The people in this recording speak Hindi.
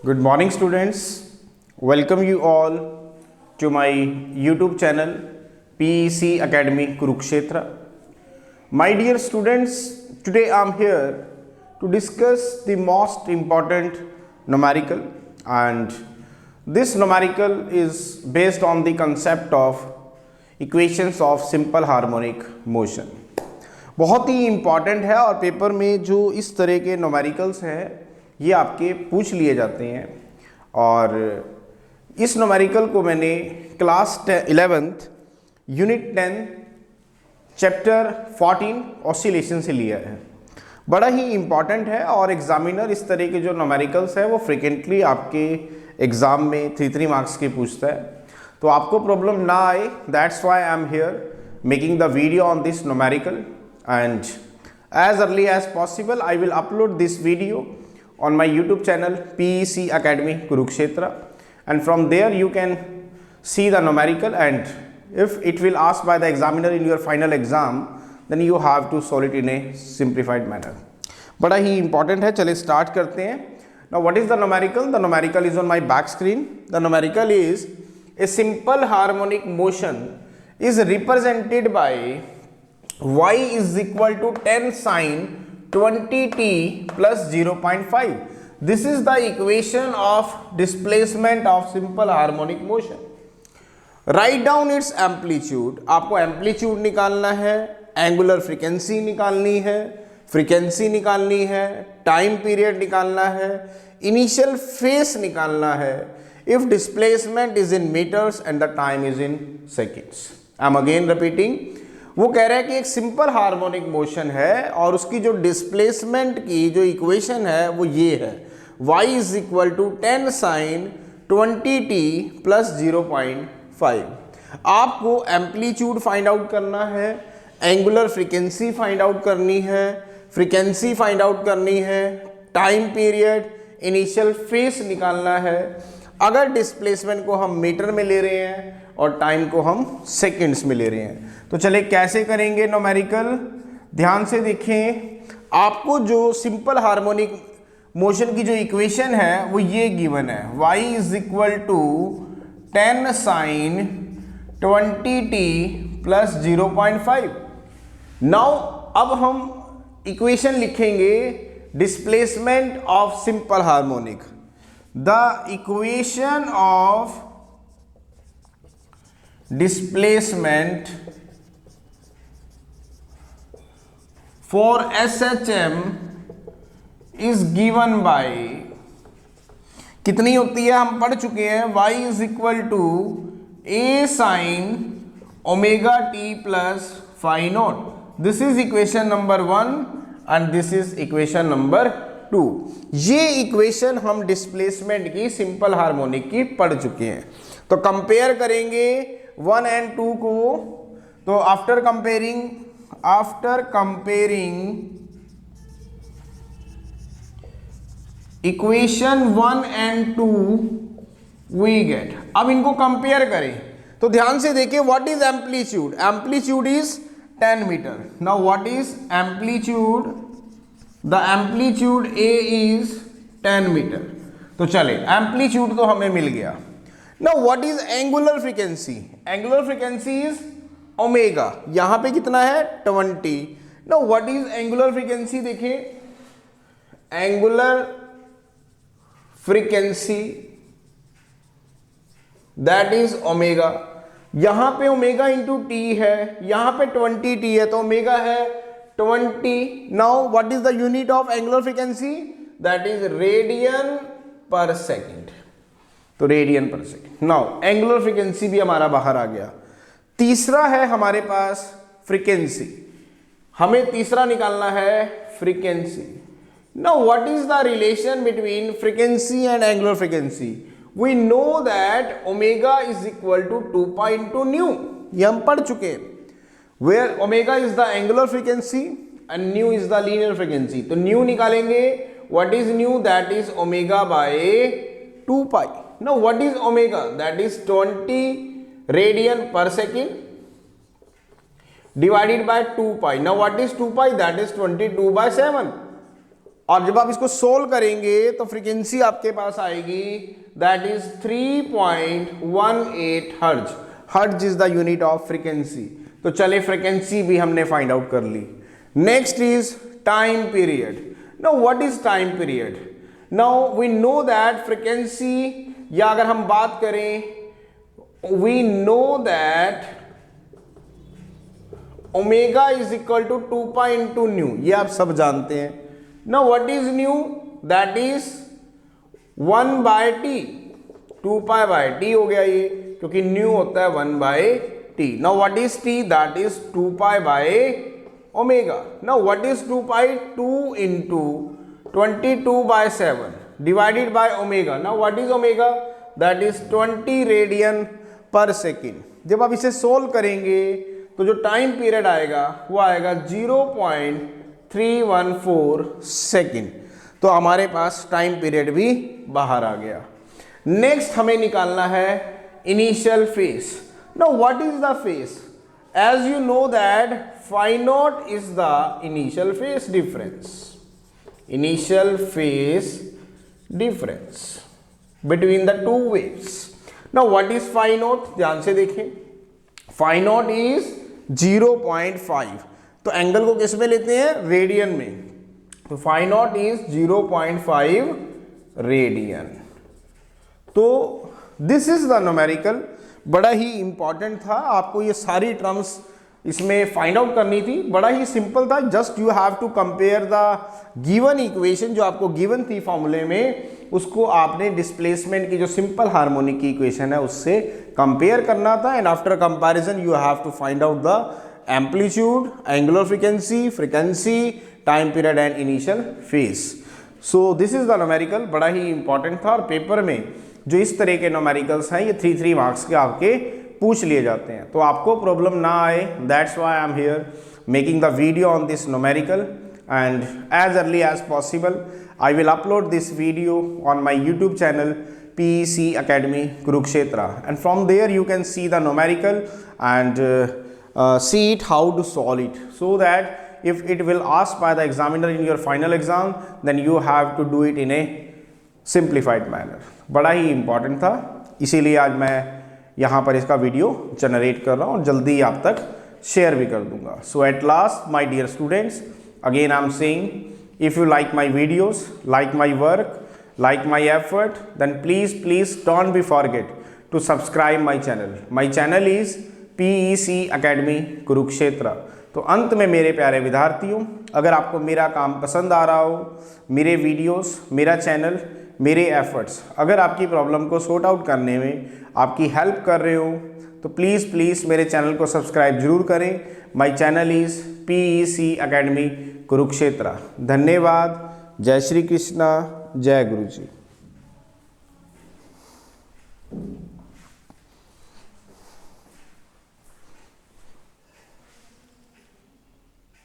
Good morning, students. Welcome you all to my YouTube channel PEC Academy Kurukshetra. My dear students, today I am here to discuss the most important numerical, and this numerical is based on the concept of equations of simple harmonic motion. बहुत ही इम्पॉर्टेंट है और पेपर में जो इस तरह के न्यूमेरिकल्स हैं ये आपके पूछ लिए जाते हैं। और इस न्यूमेरिकल को मैंने class 11th unit 10 chapter 14 oscillation से लिया है। बड़ा ही इम्पॉर्टेंट है और एग्जामिनर इस तरह के जो न्यूमेरिकल्स है वो फ्रिक्वेंटली आपके एग्ज़ाम में 3 मार्क्स के पूछता है, तो आपको प्रॉब्लम ना आए, that's why I am here making the video on this numerical, and as early as possible I will upload this video on my YouTube channel PEC Academy Kurukshetra, and from there you can see the numerical, and if it will ask by the examiner in your final exam then you have to solve it in a simplified manner. बड़ा ही important है, चलिए start करते हैं। Now what is the numerical? The numerical is on my back screen. The numerical is a simple harmonic motion is represented by y is equal to 10 sin 20t plus 0.5. This is the equation of displacement of simple harmonic motion. Write down its amplitude. आपको एम्पलीट्यूड निकालना है, एंगुलर फ्रीक्वेंसी निकालनी है, फ्रीक्वेंसी निकालनी है, टाइम पीरियड निकालना है, इनिशियल फेस निकालना है, if displacement is in meters and the time is in seconds. I am again repeating. वो कह रहा है कि एक सिंपल हार्मोनिक मोशन है और उसकी जो डिस्प्लेसमेंट की जो इक्वेशन है वो ये है, y is equal to 10 sine 20t plus 0.5। आपको एम्पलीट्यूड फाइंड आउट करना है, एंगुलर फ्रीक्वेंसी फाइंड आउट करनी है, फ्रीक्वेंसी फाइंड आउट करनी है, टाइम पीरियड, इनिशियल फेस निकालना है। अगर डिस्प्लेसमेंट को हम मीटर में ले रहे हैं और टाइम को हम सेकंड्स में ले रहे हैं, तो चले कैसे करेंगे न्यूमेरिकल, ध्यान से देखें। आपको जो सिंपल हार्मोनिक मोशन की जो इक्वेशन है वो ये गिवन है, y is equal to 10 sine 20t plus 0.5। Now अब हम इक्वेशन लिखेंगे displacement of simple harmonic. The equation of displacement for SHM is given by, कितनी होती है हम पढ़ चुके हैं, y is equal to a sin omega t plus phi naught. This is equation number 1 and this is equation number 2. ये इक्वेशन हम डिस्प्लेसमेंट की सिंपल हार्मोनिक की पढ़ चुके हैं। तो कंपेयर करेंगे 1 and 2 को, तो after comparing equation 1 and 2 we get. अब इनको कंपेयर करें तो ध्यान से देखिए, what is amplitude? Amplitude is 10 metre. Now what is amplitude? The amplitude A is 10 metre. तो चले एम्पलीट्यूड तो हमें मिल गया। Now what is angular frequency? Angular frequency is omega. यहां पे कितना है 20. Now what is angular frequency? देखिए angular frequency that is omega. यहां पे omega into t है, यहां पे 20t है, तो omega है 20. Now what is the unit of angular frequency? That is radian per second. तो radian per second. Now angular frequency भी हमारा बाहर आ गया। तीसरा है हमारे पास फ्रीक्वेंसी, हमें तीसरा निकालना है frequency. Now what is the relation between frequency and angular frequency? We know that omega is equal to 2.2 nu, ये हम पढ़ चुके हैं, where omega is the angular frequency and nu is the linear frequency. तो न्यू निकालेंगे, what is nu? That is omega by 2 pi. Now what is omega? That is 20 radian per second divided by 2 pi. Now what is 2 pi? That is 22/7. और जब आप इसको सोल्व करेंगे तो फ्रीक्वेंसी आपके पास आएगी that is 3.18 hertz. Hertz is the unit of frequency. तो चले फ्रीक्वेंसी भी हमने फाइंड आउट कर ली। Next is time period. Now what is time period? Now we know that frequency, या अगर हम बात करें, we know that omega is equal to 2 pi into nu, ये आप सब जानते हैं। Now what is nu? That is 1 by T, 2 pi bye T हो गया ये, क्योंकि न्यू होता है 1 by T. Now what is T? That is 2 pi by omega. Now what is 2 pi? 2 into 22 by 7 divided by omega. Now what is omega? That is 20 radian per second. जब आप इसे सोल्व करेंगे तो जो टाइम पीरियड आएगा वो आएगा 0.314 सेकेंड। तो हमारे पास टाइम पीरियड भी बाहर आ गया। नेक्स्ट हमें निकालना है initial phase. Now what is the phase? As you know that phi naught is the initial phase difference. Initial phase difference between the two waves. Now what is phi naught? ध्यान से देखें, phi naught is 0.5। तो एंगल को किस में लेते हैं? रेडियन में। तो phi naught is 0.5 रेडियन। तो दिस इज द न्यूमेरिकल। बड़ा ही इंपॉर्टेंट था, आपको ये सारी टर्म्स इसमें फाइंड आउट करनी थी। बड़ा ही सिंपल था, just you have to compare the given equation, जो आपको गिवन थी फॉर्मूले में, उसको आपने डिस्प्लेसमेंट की जो सिंपल हार्मोनिक की इक्वेशन है उससे कंपेयर करना था। And after comparison you have to find out the amplitude, angular frequency, frequency, time period and initial phase. So this is the numerical. बड़ा ही इंपॉर्टेंट था, और पेपर में जो इस तरह के न्यूमेरिकल्स हैं ये 3 मार्क्स के आपके पूछ लिए जाते हैं। तो आपको प्रॉब्लम ना आए, that's why I am here making the video on this numerical, and as early as possible I will upload this video on my YouTube channel PEC Academy Kurukshetra, and from there you can see the numerical and see it how to solve it, so that if it will asked by the examiner in your final exam, then you have to do it in a simplified manner. बड़ा ही important था, इसीलिए आज मैं यहाँ पर इसका वीडियो जनरेट कर रहा हूँ और जल्दी आप तक शेयर भी कर दूंगा। So at last my dear students, again I am saying, if you like my videos, like my work, like my effort, then please don't be forget to subscribe my channel. My channel is PEC Academy Kurukshetra. तो अंत में मेरे प्यारे विद्यार्थियों, अगर आपको मेरा काम पसंद आ रहा हो, मेरे वीडियोस, मेरा चैनल, मेरे एफर्ट्स अगर आपकी प्रॉब्लम को सॉर्ट आउट करने में आपकी हेल्प कर रहे हो, तो प्लीज़ मेरे चैनल को सब्सक्राइब जरूर करें। My channel is PEC Academy Kurukshetra। धन्यवाद। जय श्री कृष्णा, जय गुरु जी।